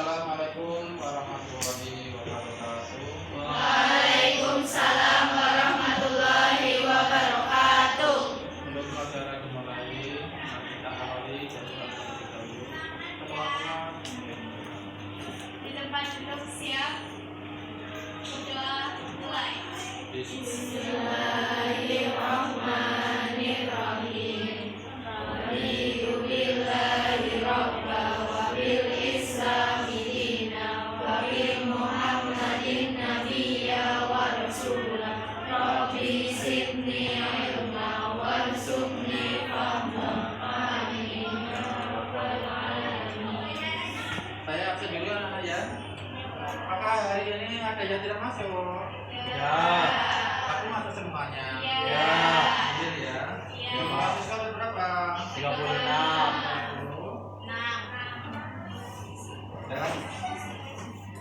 Assalamualaikum warahmatullahi wabarakatuh. Waalaikumsalam warahmatullahi wabarakatuh. Untuk pelajaran dimulai, kita awali dari pelajaran dahulu. Teman-teman, Di tempat duduk siap. Sudah mulai. Bismillahirrahmanirrahim. Raditu billahi rabba wa bil islami dina wa bi Muhammadin nabiyya wa rasula. Rabbi zidni ilma warzuqni fahma. Amin ya rabbal alamin. saya absen dulu anak-anak ya. Maka hari ini ada yang tidak masuk. Ya. Tapi masuk semuanya. Ya. Hadir ya. Ya. Yang mahasiswa berapa? 36.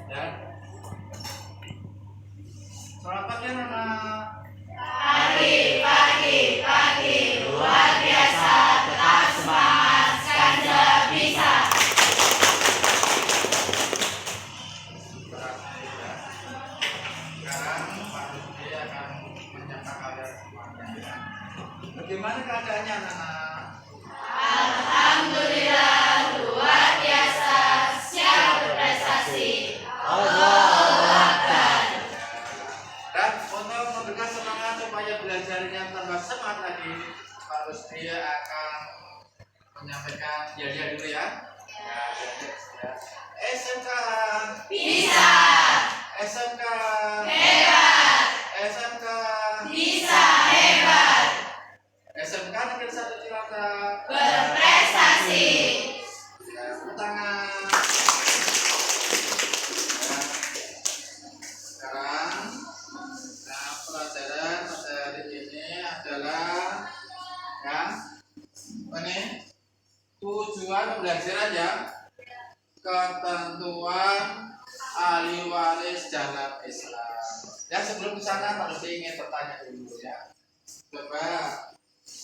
Dan selamat pagi anak-anak. Pagi luar biasa, tetap semangat, Skanda bisa. Sekarang Pak Rusdi akan menyapa kalian semuanya. Bagaimana keadaannya anak-anak? Alhamdulillah luar biasa, siap berprestasi. Allahu Akbar. Dan untuk memberikan semangat supaya belajarnya tambah semangat lagi, Pak Rusdi akan menyampaikan dia dulu ya. Ya. SMK Bisa, SMK hebat, SMK bisa hebat, SMK Negeri 1 Cilacap. berprestasi. Ya, tepuk tangan. Ya. Sekarang pelajaran pada hari ini adalah ya ini tujuan pembelajaran ya, ketentuan ahli waris dalam Islam. Ya, sebelum ke sana Pak Rusdi ingin bertanya dulu ya. Coba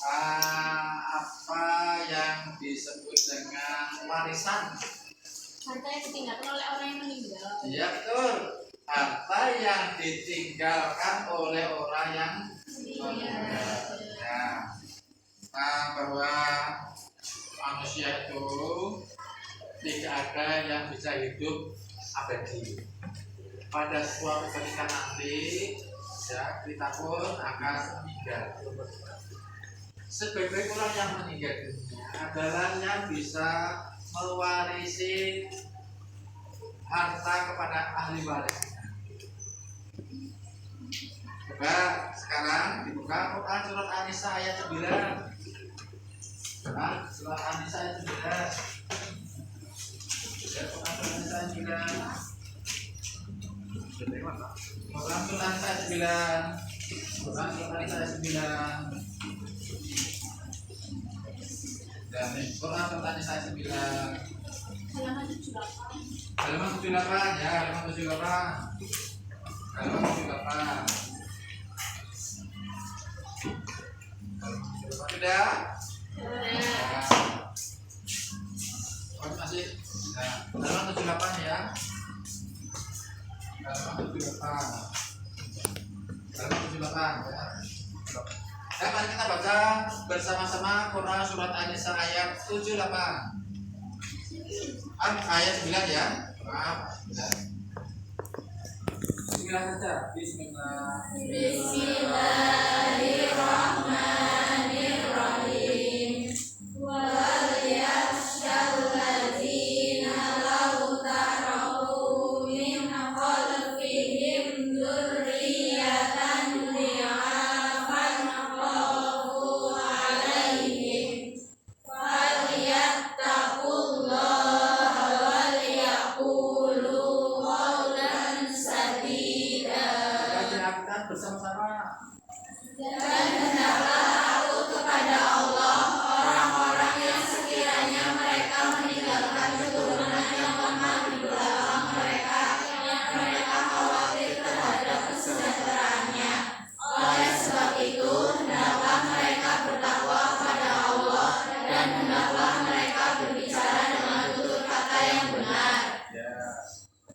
apa yang disebut dengan warisan? Harta yang ditinggalkan oleh orang yang meninggal. Iya betul. Harta yang ditinggalkan oleh orang yang meninggal. Ya. Nah, bahwa manusia itu tidak ada yang bisa hidup abadi. Pada suatu ketika nanti, ya kita pun akan meninggal. Sebaik-baik orang yang meninggal dunia adalah yang bisa mewarisi harta kepada ahli waris. Coba sekarang dibuka Quran surat An-Nisa ayat 9. Surat An-Nisa ayat 9. Quran surat An-Nisa ayat 9. Quran surat An-Nisa ayat 9. Quran surat An-Nisa ayat 9. Dan Quran surat An-Nisa ayat 9. Halaman 78. Halaman 78 ya, halaman 78. Halaman 78. Sudah? Oh, masih. Nah, halaman 78 ya. Halaman 78. Halaman 78 ya. Ya, mari kita baca bersama-sama Quran surat An-Nisa ayat 78. Ayat 9 ya. Maaf. Ya. Bismillah saja. Bismillah. Bismillahirrahmanirrahim. Wal yakhshal ladzina law taraku min khalfihim dzurriyyatan dhi'afan khafu 'alaihim falyattaqullaha wal yaqulu qawlan sadida. Kita bersama-sama. Dan hendaklah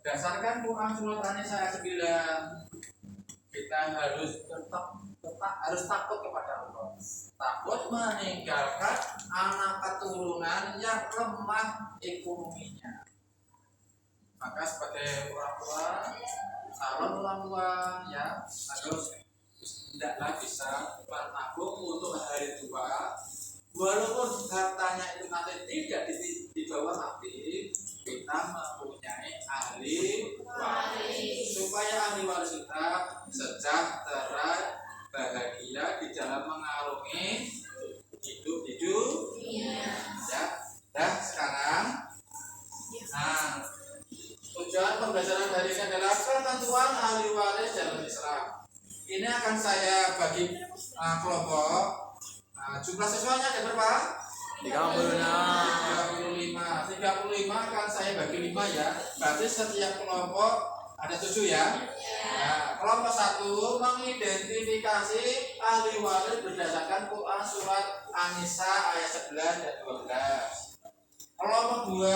berdasarkan Quran surat An-Nisa ayat 9, kita harus takut kepada Allah, takut meninggalkan anak keturunan yang lemah ekonominya. Maka sebagai orang tua, calon orang tua ya harus hendaklah bisa menabung untuk hari tua, walaupun hartanya itu nanti tidak dibawa nanti, kita mempunyai ahli waris supaya ahli waris kita sejahtera, bahagia di dalam mengarungi hidup ya. Dan sekarang tujuan pembelajaran hari ini adalah ketentuan ahli waris dalam Islam. Ini akan saya bagi kelompok. Jumlah siswanya ada berapa? 35 akan saya bagi 5 ya. Berarti setiap kelompok ada 7 ya. Nah, kelompok 1 mengidentifikasi ahli waris berdasarkan Quran surat An-Nisa ayat 11 dan 12. Kelompok 2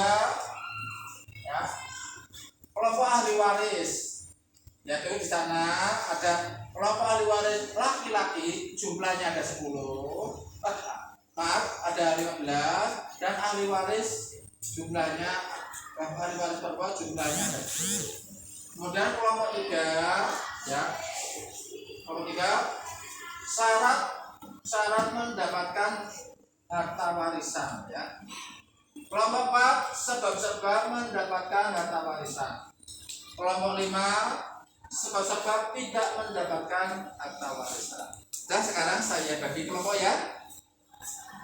ya, kelompok ahli waris, yaitu di sana ada kelompok ahli waris laki-laki, jumlahnya ada 10, ada 15, dan ahli waris jumlahnya, ahli waris perempuan jumlahnya ada 10. Kemudian kelompok 3 ya, kelompok 3 syarat mendapatkan harta warisan ya. Kelompok 4 sebab-sebab mendapatkan harta warisan. Kelompok 5 sebab-sebab tidak mendapatkan harta warisan. Dan sekarang saya bagi kelompok ya.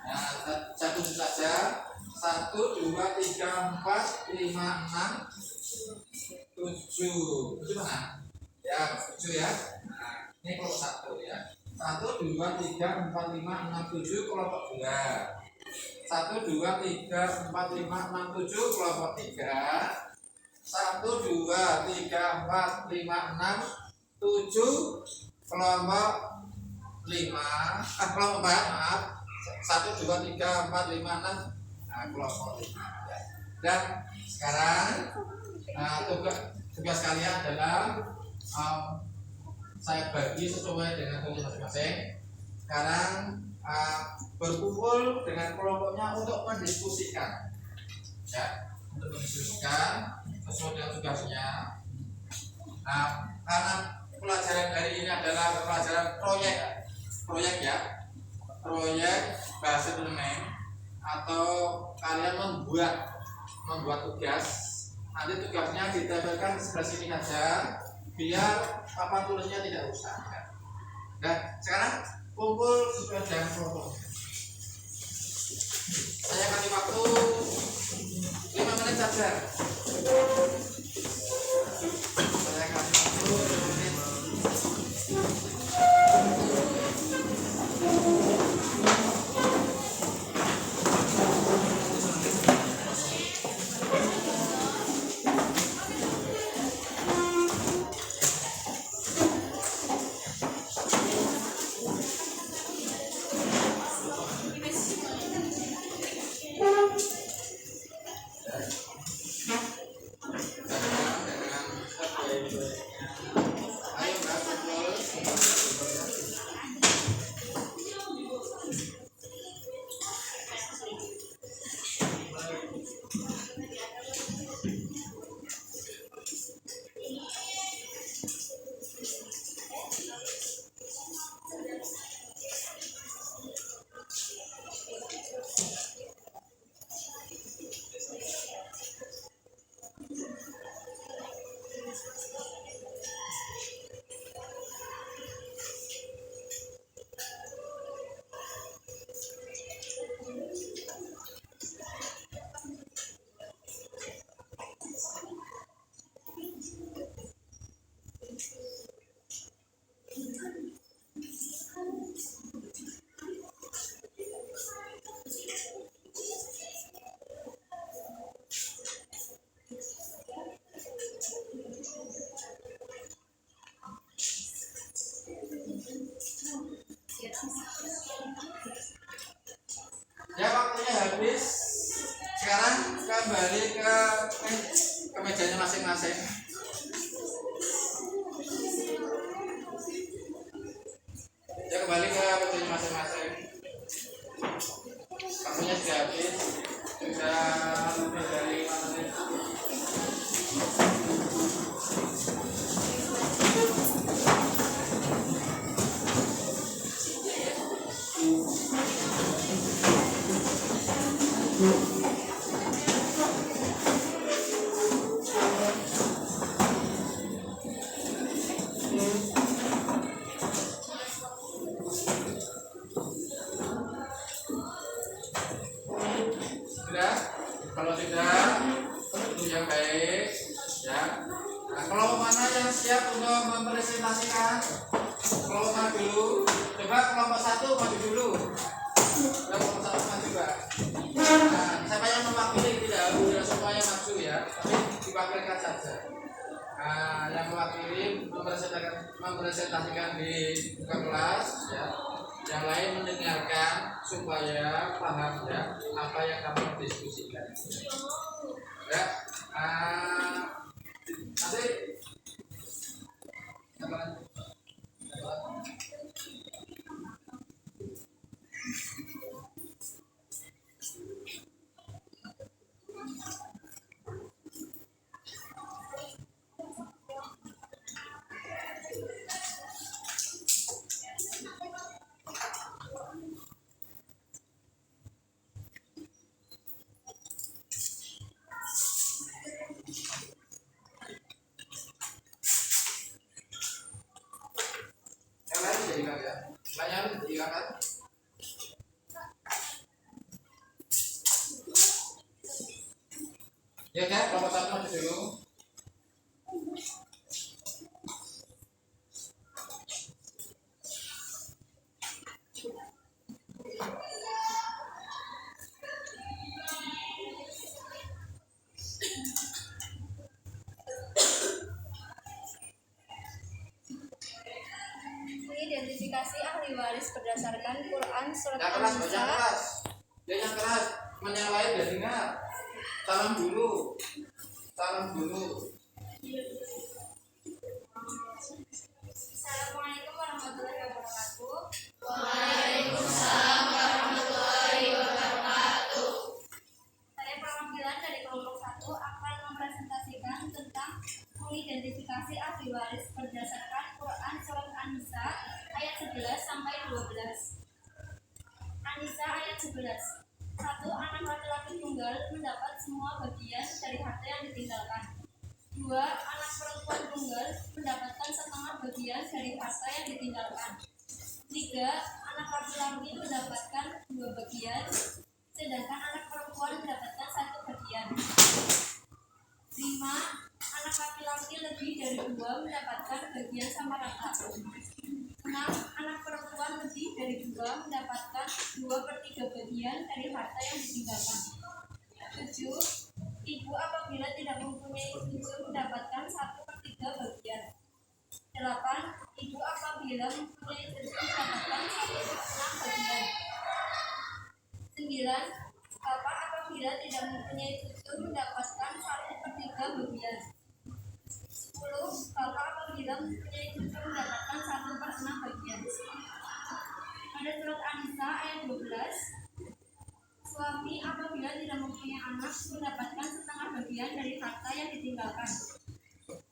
Nah, satu saja. 1, 2, 3, 4, 5, 6, 7. 7 mana? Ya, 7 ya. Nah, ini kelompok 1 ya. 1, 2, 3, 4, 5, 6, 7 kelompok 2. 1, 2, 3, 4, 5, 6, 7 kelompok 3. 1, 2, 3, 4, 5, 6, 7 kelompok 5. Kelompok 4 maaf. 1, 2, 3, 4, 5, 6 kelompok 5 ya. Dan sekarang tugas kalian adalah saya bagi sesuai dengan tugas masing-masing. Sekarang berkumpul dengan kelompoknya untuk mendiskusikan ya, untuk mendiskusikan sesuai dengan tugasnya. Karena pelajaran hari ini adalah pelajaran proyek ya, proyek bahasa Indonesia, atau kalian membuat tugas. Nanti tugasnya ditempelkan di sebelah sini saja biar papan tulisnya tidak rusak ya. Dan sekarang kumpul sesuai dengan kelompok. Saya kasih waktu 5 menit saja. Saya kasih waktu 5 menit. Ya, waktunya habis. Sekarang kembali ke mejanya masing-masing. waktunya sudah habis, sudah lebih dari 5 menit. Sudah? Kalau sudah, itu yang baik, ya. Nah, kelompok mana yang siap untuk mempresentasikan? Kelompok mana dulu? Coba kelompok 1 maju dulu. Kelompok 1 maju, Pak. Nah, siapa yang mewakili? Tidak semuanya maju ya, tapi diwakilkan saja. Nah, yang mewakili mempresentasikan di buka kelas, ya. Yang lain mendengarkan supaya paham ya apa yang kamu diskusikan. Ya, nanti yang lain jadikan ya. Layar diangkat. Ya kan, kelompok 1 maju dulu. Identifikasi ahli waris berdasarkan Quran surat Yang keras, An-Nisa. yang keras. Ya yang keras. Yang lain udah dengar. Salam dulu. Salam dulu. Assalamualaikum warahmatullahi wabarakatuh. Waalaikumsalam warahmatullahi wabarakatuh. Saya perwakilan dari kelompok 1 akan mempresentasikan tentang mengidentifikasi ahli waris berdasarkan Quran surat An-Nisa ayat 11 sampai 12. An-Nisa ayat 11. 1. Anak laki-laki tunggal mendapat semua bagian dari harta yang ditinggalkan. 2. Anak perempuan tunggal mendapatkan setengah bagian dari harta yang ditinggalkan. 3. Anak laki-laki mendapatkan 2 bagian, sedangkan anak perempuan mendapatkan 1 bagian. 5. Anak laki-laki lebih dari 2 mendapatkan bagian sama rata. 6. Anak perempuan lebih dari 2 mendapatkan 2/3 bagian dari harta yang ditinggalkan. 7. Ibu apabila tidak mempunyai cucu mendapatkan 1/3 bagian. 8. Ibu apabila mempunyai cucu mendapatkan 1/6 bagian. 9. Bapak apabila tidak mempunyai cucu mendapatkan 1/3 bagian. 10. Bapak apabila mempunyai cucu mendapatkan 1/6 bagian. Pada surat An-Nisa ayat 12, suami apabila tidak mempunyai anak mendapatkan setengah bagian dari harta yang ditinggalkan.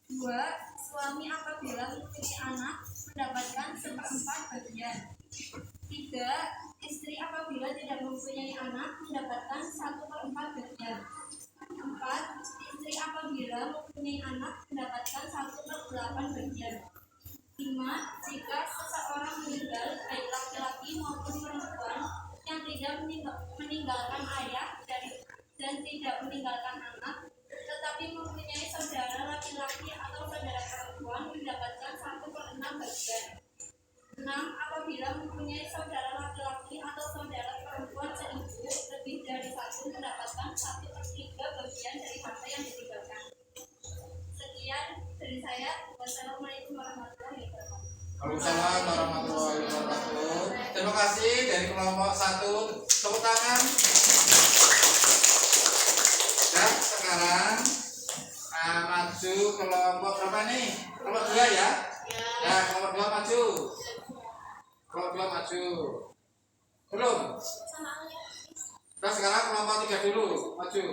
2. Suami apabila mempunyai anak mendapatkan 1/4 bagian. 3. Istri apabila tidak mempunyai anak mendapatkan 1/4 bagian. 4. Istri apabila mempunyai anak mendapatkan 1/8 bagian. 5. Jika seseorang meninggal, baik laki-laki maupun perempuan, yang tidak meninggalkan ayah dan tidak meninggalkan anak, tetapi mempunyai saudara laki-laki atau saudara perempuan, mendapatkan 1/6 bagian. 6. Apabila mempunyai saudara laki-laki atau saudara perempuan seibu, lebih dari 1 mendapatkan 1/3 bagian dari harta yang ditinggalkan. Sekian dari saya. Wassalamualaikum warahmatullahi wabarakatuh. Waalaikumsalam warahmatullahi wabarakatuh. Terima kasih dari kelompok 1. Tepuk tangan. Dan sekarang maju kelompok berapa nih? Kelompok 2 ya? Ya, kelompok 2 maju. Kelompok 2 maju. Belum? Sudah sekarang kelompok 3 dulu, maju.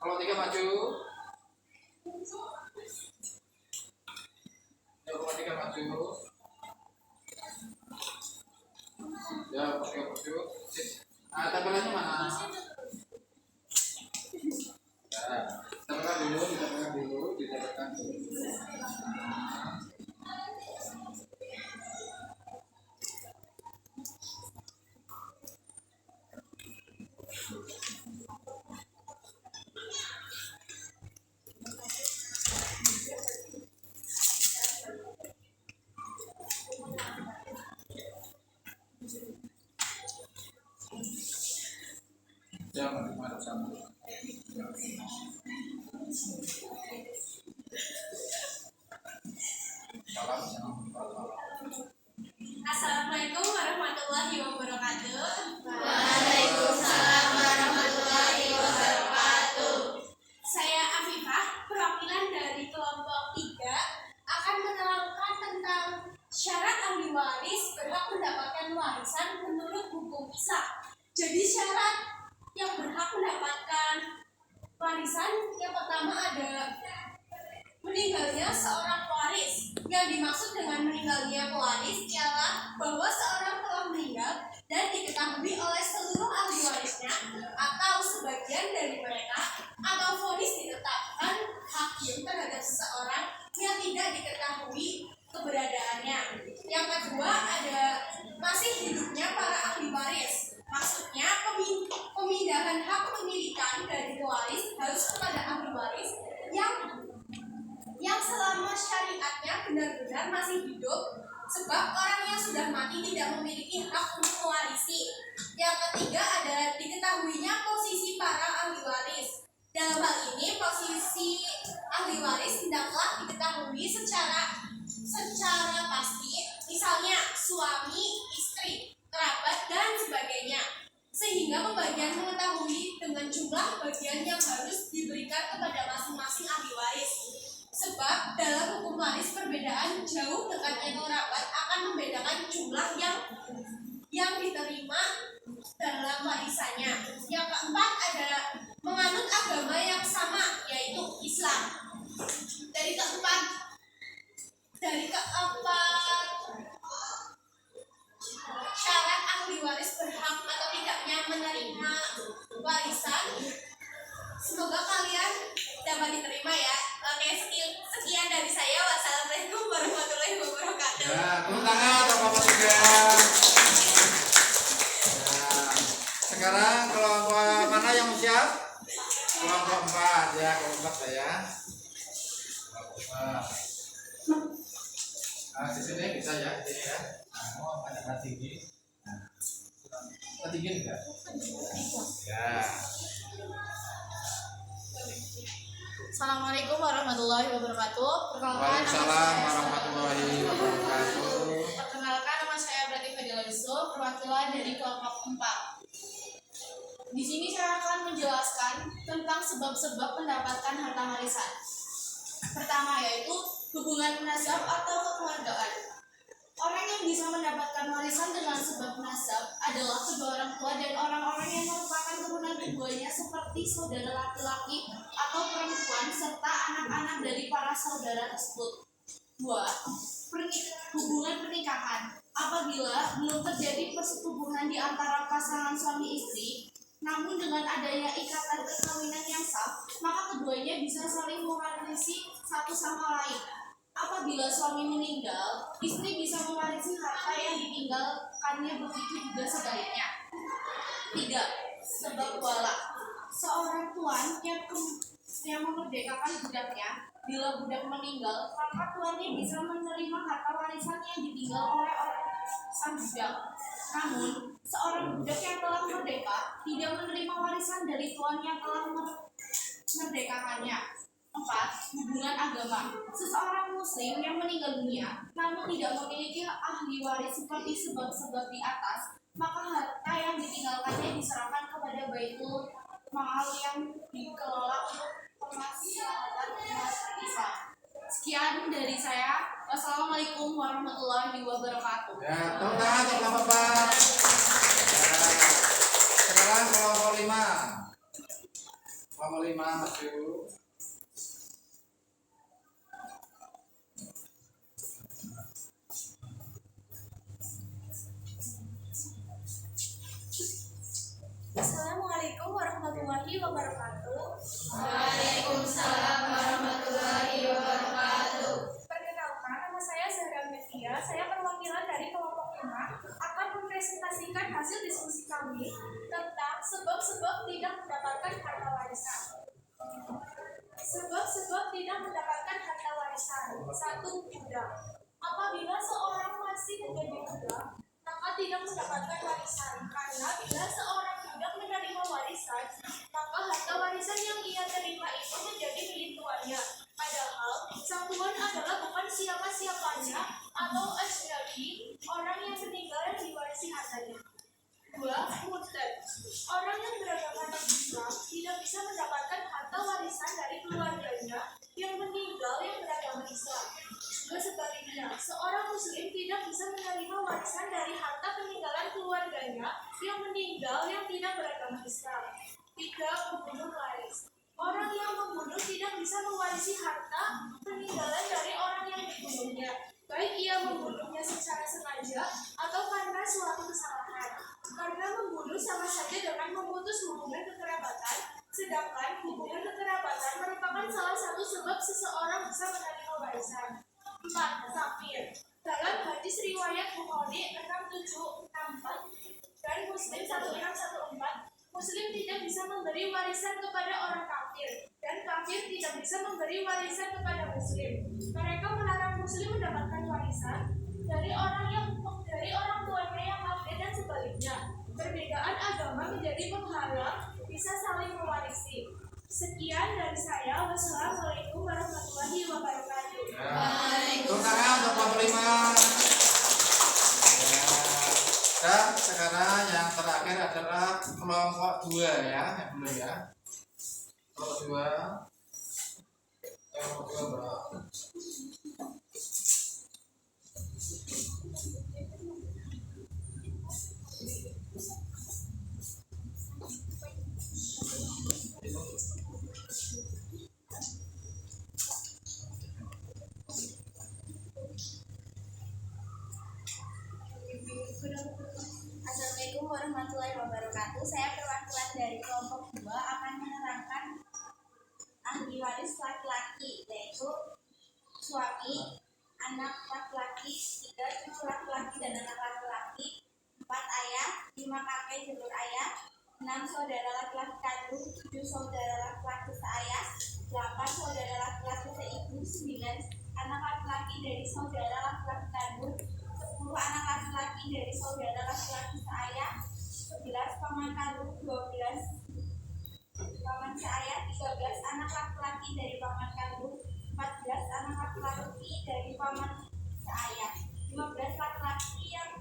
Kelompok 3 maju. Ya, kelompok 3 maju. Ya, kelompok 3 maju. Nah, tampilannya mana? Ya, ditempelkan dulu, ditempelkan dulu. Jangan marah sama. Assalamualaikum warahmatullahi wabarakatuh. Waalaikumsalam warahmatullahi wabarakatuh. Saya Afifah, perwakilan dari kelompok 3 akan menerangkan tentang syarat ahli waris berhak mendapatkan warisan menurut hukum Islam. Jadi syarat yang berhak mendapatkan warisan yang pertama ada meninggalnya seorang pewaris. Yang dimaksud dengan meninggalnya pewaris ialah bahwa seorang telah meninggal dan diketahui oleh seluruh ahli warisnya atau sebagian dari mereka, atau vonis ditetapkan hakim terhadap seseorang yang tidak diketahui keberadaannya. Yang kedua ada masih hidupnya para ahli waris. Maksudnya pemindahan hak pemilikan dari pewaris harus kepada ahli waris yang selama syariatnya benar-benar masih hidup, sebab orang yang sudah mati tidak memiliki hak untuk mewarisi. Yang ketiga ada diketahuinya posisi para ahli waris. Dalam hal ini posisi ahli waris hendaklah diketahui secara pasti, misalnya suami, istri, kerabat, dan sebagainya, sehingga pembagian mengetahui dengan jumlah bagian yang harus diberikan kepada masing-masing ahli waris. Sebab dalam hukum waris perbedaan jauh dekatnya kerabat akan membedakan jumlah yang diterima dalam warisannya. Yang keempat ada menganut agama yang sama, yaitu Islam. Dari keempat syarat ahli waris berhak atau tidaknya menerima warisan, semoga kalian dapat diterima ya. Oke, sekian dari saya. Wassalamualaikum warahmatullahi wabarakatuh. Ya, tepuk tangan kelompok 3. Ya. Sekarang kelompok mana yang siap? Kelompok 4 ya, kelompok 4 ya. Kelompok 4. Nah, di sini bisa ya, di sini ya. Nah, ada tinggi. Nah, tinggi enggak? Ya. Assalamualaikum warahmatullahi wabarakatuh. Waalaikumsalam warahmatullahi wabarakatuh. Perkenalkan, nama saya Berarti Fadila Yusuf, perwakilan dari kelompok 4. Di sini saya akan menjelaskan tentang sebab-sebab mendapatkan harta warisan. Pertama yaitu hubungan nasab atau kekeluargaan. Orang yang bisa mendapatkan warisan dengan sebab nasab adalah kedua orang tua dan orang-orang yang merupakan keturunan keduanya, seperti saudara laki-laki atau perempuan serta anak-anak dari para saudara tersebut. 2. Hubungan pernikahan. Apabila belum terjadi persetubuhan di antara pasangan suami istri, namun dengan adanya ikatan perkawinan yang sah, maka keduanya bisa saling mewarisi satu sama lain. Apabila suami meninggal, istri bisa mewarisi harta yang ditinggalkannya, begitu juga sebaliknya. 3. Sebab wala. Seorang tuan yang memerdekakan budaknya, bila budak meninggal, maka tuannya bisa menerima harta warisan yang ditinggal oleh sang budak. Namun, seorang budak yang telah merdeka tidak menerima warisan dari tuan yang telah memerdekakannya. 4. Hubungan agama. Seseorang muslim yang meninggal dunia namun tidak memiliki ahli waris seperti sebab-sebab di atas, maka harta yang ditinggalkannya diserahkan kepada Baitul Mal yang dikelola untuk kemaslahatan umat Islam. Sekian dari saya. Wassalamualaikum warahmatullahi wabarakatuh. Ya, tepuk tangan untuk kelompok 4. Ya. Sekarang kelompok Nomor 5 maju. Assalamualaikum warahmatullahi wabarakatuh. Waalaikumsalam warahmatullahi wabarakatuh. Perkenalkan, nama saya Zahra Media. Saya perwakilan dari kelompok 5 akan mempresentasikan hasil diskusi kami tentang sebab-sebab tidak mendapatkan harta warisan. Sebab-sebab tidak mendapatkan harta warisan. 1. Budak. Apabila seorang masih menjadi budak, maka tidak mendapatkan warisan. Karena bila seorang budak menerima warisan, maka harta warisan yang ia terima itu menjadi milik tuannya. Padahal sang tuan adalah bukan siapa-siapanya atau ajnabi, orang yang meninggal yang diwarisi hartanya. 2. Murtad. Orang yang beragama non-Islam tidak bisa mendapatkan harta warisan dari keluarganya yang meninggal yang beragama Islam. Juga sebaliknya, seorang muslim tidak bisa menerima warisan dari harta peninggalan keluarganya yang meninggal yang tidak beragama Islam. 3. Pembunuh waris. Orang yang membunuh tidak bisa mewarisi harta peninggalan dari orang yang dibunuhnya, baik ia membunuhnya secara sengaja atau karena suatu kesalahan. Karena membunuh sama saja dengan memutus hubungan kekerabatan, sedangkan hubungan kekerabatan merupakan salah satu sebab seseorang bisa menerima warisan. 4. Kafir. Dalam hadis riwayat Bukhari 6764 dan Muslim 1614, Muslim tidak bisa memberi warisan kepada orang kafir, dan kafir tidak bisa memberi warisan kepada Muslim. Mereka melarang Muslim mendapatkan warisan dari orang tuanya yang kafir dan sebaliknya. Perbedaan agama menjadi penghalang bisa saling mewarisi. Sekian dari saya. Wassalamualaikum warahmatullahi wabarakatuh. Tepuk tangan untuk nomor 5. Dan sekarang yang terakhir adalah kelompok 2 ya, yang dulu ya. Kelompok 2. Kelompok 2 berapa? Assalamualaikum warahmatullahi wabarakatuh. Saya perwakilan dari kelompok 2 akan menerangkan ahli waris laki-laki, yaitu suami, anak laki-laki, 3 cucu laki-laki dan anak laki-laki, 4 ayah, 5 kakek jalur ayah, 6 saudara laki-laki kandung, 7 saudara laki-laki seayah, 8 saudara laki-laki seibu, 9 anak laki-laki dari saudara laki-laki kandung, 10 anak laki-laki dari saudara laki-laki seayah, 11 paman kandung, 12 paman seayah, 13 anak laki-laki dari paman kandung, 14 anak laki-laki dari paman seayah, 15 laki-laki yang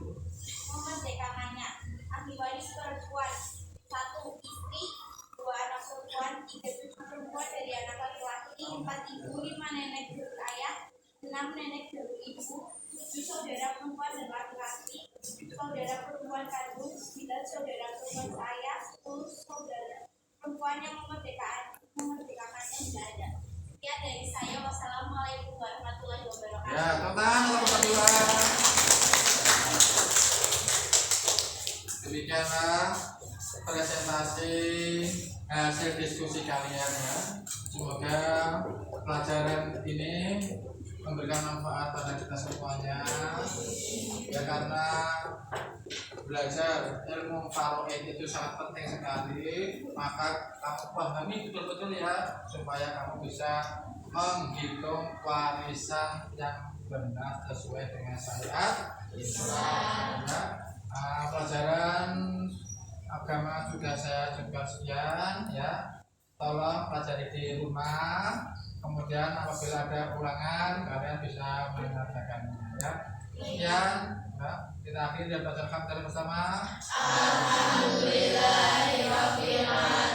memerdekakannya. Ahli waris perempuan: 1 istri, 2 anak perempuan, 3 cucu perempuan dari anak laki-laki, 4 ibu, 5 nenek jalur ayah, 6 nenek jalur ibu, 7 saudara perempuan dan laki-laki, saudara perempuan kandung, 9 saudara perempuan seayah, 10 saudara perempuan yang memerdekakannya tidak ada. Sekian dari saya. Wassalamualaikum warahmatullahi wabarakatuh. Ya, tepuk tangan untuk nomor 2. Demikianlah presentasi hasil diskusi kalian ya. Semoga pelajaran ini memberikan manfaat pada kita semuanya ya, karena belajar ilmu faraid itu sangat penting sekali. Maka kamu pahami betul-betul ya, supaya kamu bisa menghitung warisan yang benar sesuai dengan syariat Islam ya. Pelajaran agama juga saya coba sekian ya, tolong pelajari di rumah, kemudian apabila ada ulangan kalian bisa mengerjakannya ya. Sekian ya, kita akhiri dan baca alhamdulillah bersama. Alhamdulillahirabbil alamin.